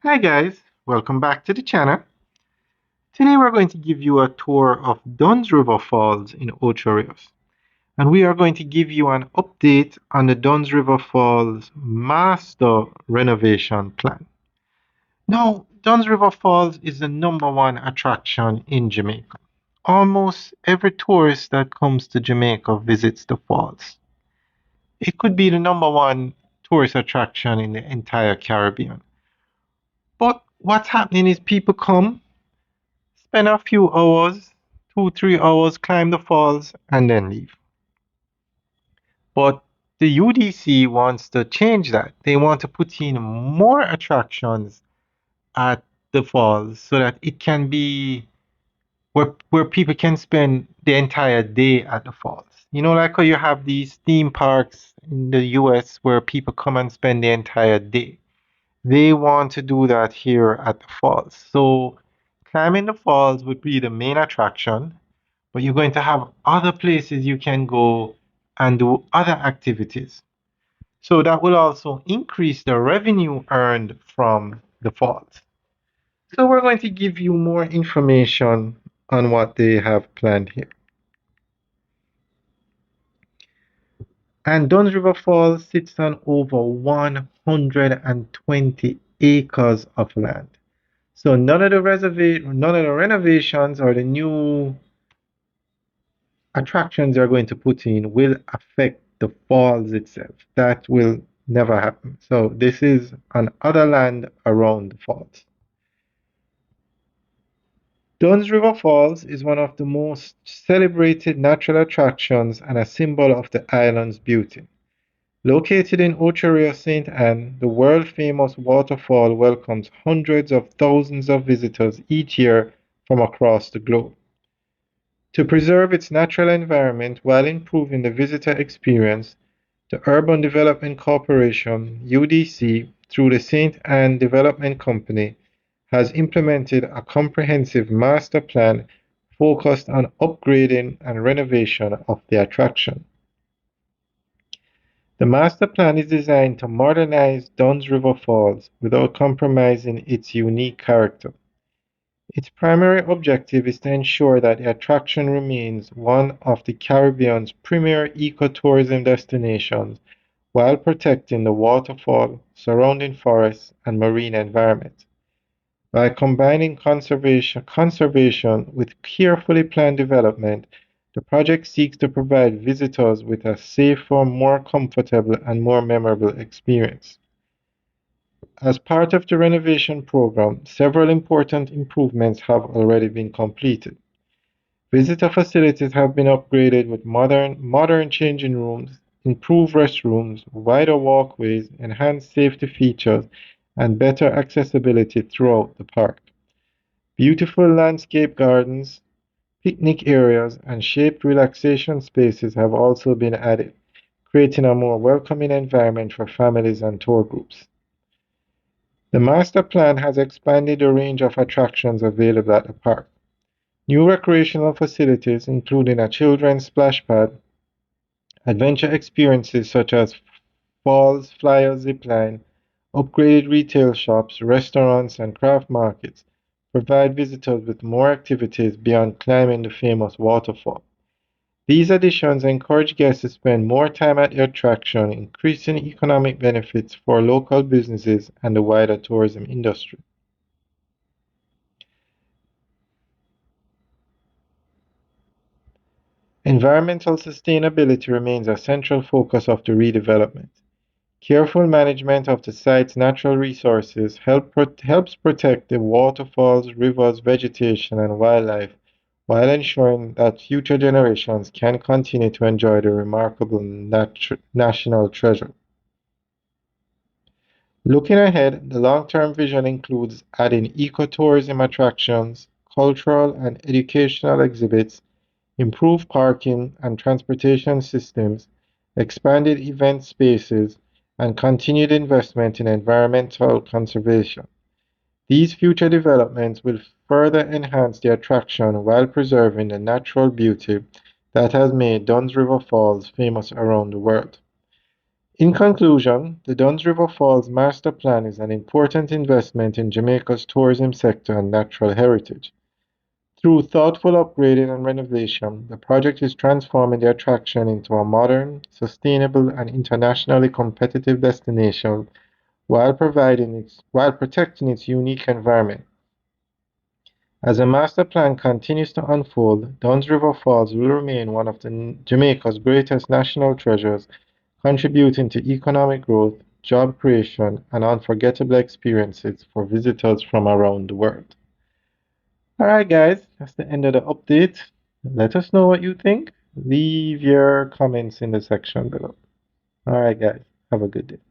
Hi guys, welcome back to the channel. Today we're going to give you a tour of Dunn's River Falls in Ocho Rios. And we are going to give you an update on the Dunn's River Falls master renovation plan. Now, Dunn's River Falls is the number one attraction in Jamaica. Almost every tourist that comes to Jamaica visits the falls. It could be the number one tourist attraction in the entire Caribbean. But what's happening is people come, spend a few hours, 2, 3 hours, climb the falls, and then leave. But the UDC wants to change that. They want to put in more attractions at the falls so that it can be where people can spend the entire day at the falls. You know, like how you have these theme parks in the US where people come and spend the entire day. They want to do that here at the falls. So climbing the falls would be the main attraction, but you're going to have other places you can go and do other activities. So that will also increase the revenue earned from the falls. So we're going to give you more information on what they have planned here. And Dunn's River Falls sits on over 120 acres of land. So none of the renovations or the new attractions you're going to put in will affect the falls itself. That will never happen. So this is on other land around the falls. Dunn's River Falls is one of the most celebrated natural attractions and a symbol of the island's beauty. Located in Ocho Rios St. Anne, the world-famous waterfall welcomes hundreds of thousands of visitors each year from across the globe. To preserve its natural environment while improving the visitor experience, the Urban Development Corporation (UDC), through the St. Anne Development Company, has implemented a comprehensive master plan focused on upgrading and renovation of the attraction. The master plan is designed to modernize Dunn's River Falls without compromising its unique character. Its primary objective is to ensure that the attraction remains one of the Caribbean's premier ecotourism destinations while protecting the waterfall, surrounding forests, and marine environment. By combining conservation with carefully planned development, the project seeks to provide visitors with a safer, more comfortable, and more memorable experience. As part of the renovation program, several important improvements have already been completed. Visitor facilities have been upgraded with modern changing rooms, improved restrooms, wider walkways, enhanced safety features, and better accessibility throughout the park. Beautiful landscape gardens, picnic areas, and shaped relaxation spaces have also been added, creating a more welcoming environment for families and tour groups. The master plan has expanded the range of attractions available at the park. New recreational facilities, including a children's splash pad, adventure experiences such as falls, flyers, zipline, upgraded retail shops, restaurants, and craft markets, provide visitors with more activities beyond climbing the famous waterfall. These additions encourage guests to spend more time at the attraction, increasing economic benefits for local businesses and the wider tourism industry. Environmental sustainability remains a central focus of the redevelopment. Careful management of the site's natural resources helps protect the waterfalls, rivers, vegetation, and wildlife while ensuring that future generations can continue to enjoy the remarkable national treasure. Looking ahead, the long-term vision includes adding ecotourism attractions, cultural and educational exhibits, improved parking and transportation systems, expanded event spaces, and continued investment in environmental conservation. These future developments will further enhance the attraction while preserving the natural beauty that has made Dunn's River Falls famous around the world. In conclusion, the Duns River Falls Master Plan is an important investment in Jamaica's tourism sector and natural heritage. Through thoughtful upgrading and renovation, the project is transforming the attraction into a modern, sustainable, and internationally competitive destination while protecting its unique environment. As the master plan continues to unfold, Duns River Falls will remain one of Jamaica's greatest national treasures, contributing to economic growth, job creation, and unforgettable experiences for visitors from around the world. All right, guys, that's the end of the update. Let us know what you think. Leave your comments in the section below. All right, guys, have a good day.